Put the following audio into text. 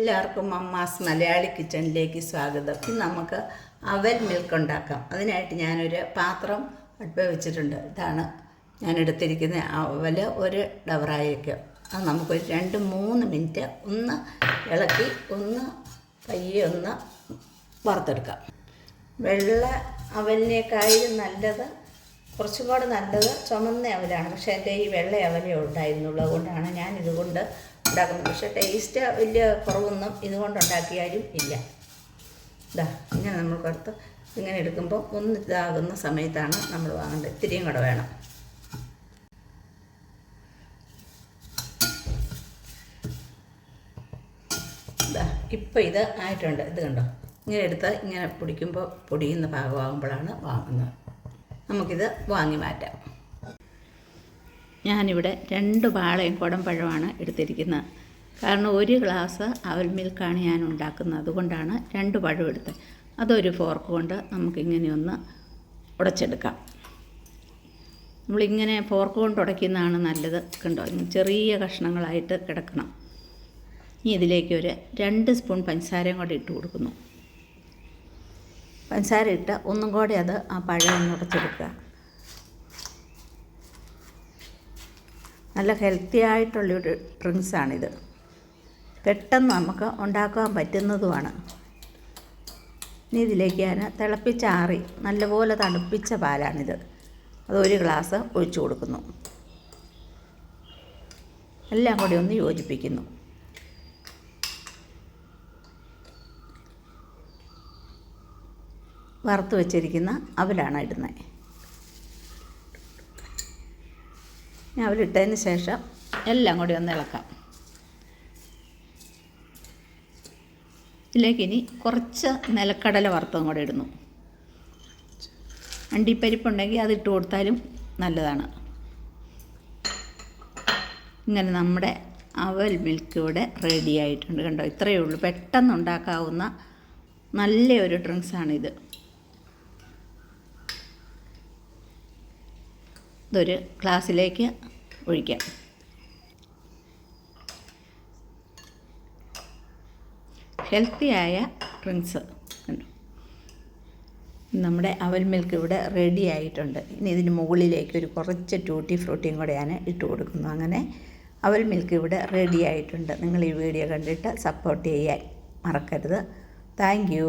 എല്ലാവർക്കും അമ്മാസ് മലയാളി കിച്ചണിലേക്ക് സ്വാഗതം. ഇന്ന് നമുക്ക് അവൽ മിൽക്ക് ഉണ്ടാക്കാം. അതിനായിട്ട് ഞാനൊരു പാത്രം അടുപ്പിൽ വെച്ചിട്ടുണ്ട്. ഇതാണ് ഞാൻ എടുത്തിരിക്കുന്ന അവൽ. ഒരു ഡവറായിരിക്കും. അത് നമുക്കൊരു 2-3 മിനിറ്റ് ഒന്ന് ഇളക്കി പയ്യെ വറുത്തെടുക്കാം. വെള്ള അവലിനേക്കാളും നല്ലത്, കുറച്ചും കൂടെ നല്ലത് ചുമന്ന അവലാണ്. പക്ഷേ എൻ്റെ ഈ വെള്ള അവലേ ഉണ്ടായിരുന്നുള്ളൂ. അതുകൊണ്ടാണ് ഞാൻ ഇതുകൊണ്ട് ഉണ്ടാക്കുന്നത്. പക്ഷേ ടേസ്റ്റ് വലിയ കുറവൊന്നും ഇതുകൊണ്ട് ഉണ്ടാക്കിയാലും ഇല്ല. ഇങ്ങനെ നമ്മൾ പുറത്ത് ഇങ്ങനെ എടുക്കുമ്പോൾ ഇതാകുന്ന സമയത്താണ് നമ്മൾ വാങ്ങേണ്ടത്. ഇത്തിരിയും കൂടെ വേണം. ഇപ്പം ഇത് ആയിട്ടുണ്ട്. ഇത് കണ്ടോ, ഇങ്ങനെ എടുത്ത് ഇങ്ങനെ പൊടിക്കുമ്പോൾ പൊടിയുന്ന ഭാഗമാകുമ്പോഴാണ് വാങ്ങുന്നത്. നമുക്കിത് വാങ്ങി മാറ്റാം. ഞാനിവിടെ 2 പാളയും കുടംപഴമാണ് എടുത്തിരിക്കുന്നത്. കാരണം 1 ഗ്ലാസ് അവൽ മിൽക്കാണ് ഞാൻ ഉണ്ടാക്കുന്നത്. അതുകൊണ്ടാണ് 2 പഴം എടുത്തത്. അതൊരു ഫോർക്ക് കൊണ്ട് നമുക്കിങ്ങനെ ഉടച്ചെടുക്കാം. നമ്മളിങ്ങനെ ഫോർക്ക് കൊണ്ട് ഉടയ്ക്കുന്നതാണ് നല്ലത്. കണ്ടോ, ചെറിയ കഷ്ണങ്ങളായിട്ട് കിടക്കണം. ഇനി ഇതിലേക്ക് ഒരു 2 സ്പൂൺ പഞ്ചസാരയും കൂടെ ഇട്ട് കൊടുക്കുന്നു. പഞ്ചസാര ഇട്ട് ഒന്നും കൂടെ ആ പഴം ഉടച്ചെടുക്കുക. നല്ല ഹെൽത്തി ആയിട്ടുള്ളൊരു ഡ്രിങ്ക്സാണിത്. പെട്ടെന്ന് നമുക്ക് ഉണ്ടാക്കാൻ പറ്റുന്നതുമാണ്. ഇനി ഇതിലേക്ക് ഞാൻ തിളപ്പിച്ചാറി നല്ലപോലെ തണുപ്പിച്ച പാലാണിത്. അത് 1 ഗ്ലാസ് ഒഴിച്ചു കൊടുക്കുന്നു. എല്ലാം കൂടി യോജിപ്പിക്കുന്നു. വറുത്ത് വെച്ചിരിക്കുന്ന അവലാണ് ഇടുന്നത്. അവലിട്ടതിന് ശേഷം എല്ലാം കൂടി ഇളക്കാം. ഇതിലേക്ക് ഇനി കുറച്ച് നിലക്കടല വറുത്തതും കൂടെ ഇടുന്നു. അണ്ടിപ്പരിപ്പുണ്ടെങ്കിൽ അതിട്ട് കൊടുത്താലും നല്ലതാണ്. ഇങ്ങനെ നമ്മുടെ അവൽ മിൽക്ക് ഇവിടെ റെഡി ആയിട്ടുണ്ട്. കണ്ടോ, ഇത്രയേ ഉള്ളൂ. പെട്ടെന്ന് ഉണ്ടാക്കാവുന്ന നല്ലൊരു ഡ്രിങ്ക്സാണിത്. ഇതൊരു ഗ്ലാസ്സിലേക്ക് ഒഴിക്കാം. ഹെൽത്തിയായ ഡ്രിങ്ക്സ് കണ്ടു. നമ്മുടെ അവൽ മിൽക്ക് ഇവിടെ റെഡി ആയിട്ടുണ്ട്. ഇനി ഇതിന് മുകളിലേക്ക് കുറച്ച് ടൂട്ടി ഫ്രൂട്ടിയും കൂടെ ഞാൻ ഇട്ട് കൊടുക്കുന്നു. അങ്ങനെ അവൽ മിൽക്ക് ഇവിടെ റെഡി ആയിട്ടുണ്ട്. നിങ്ങൾ ഈ വീഡിയോ കണ്ടിട്ട് സപ്പോർട്ട് ചെയ്യാൻ മറക്കരുത്. Thank you.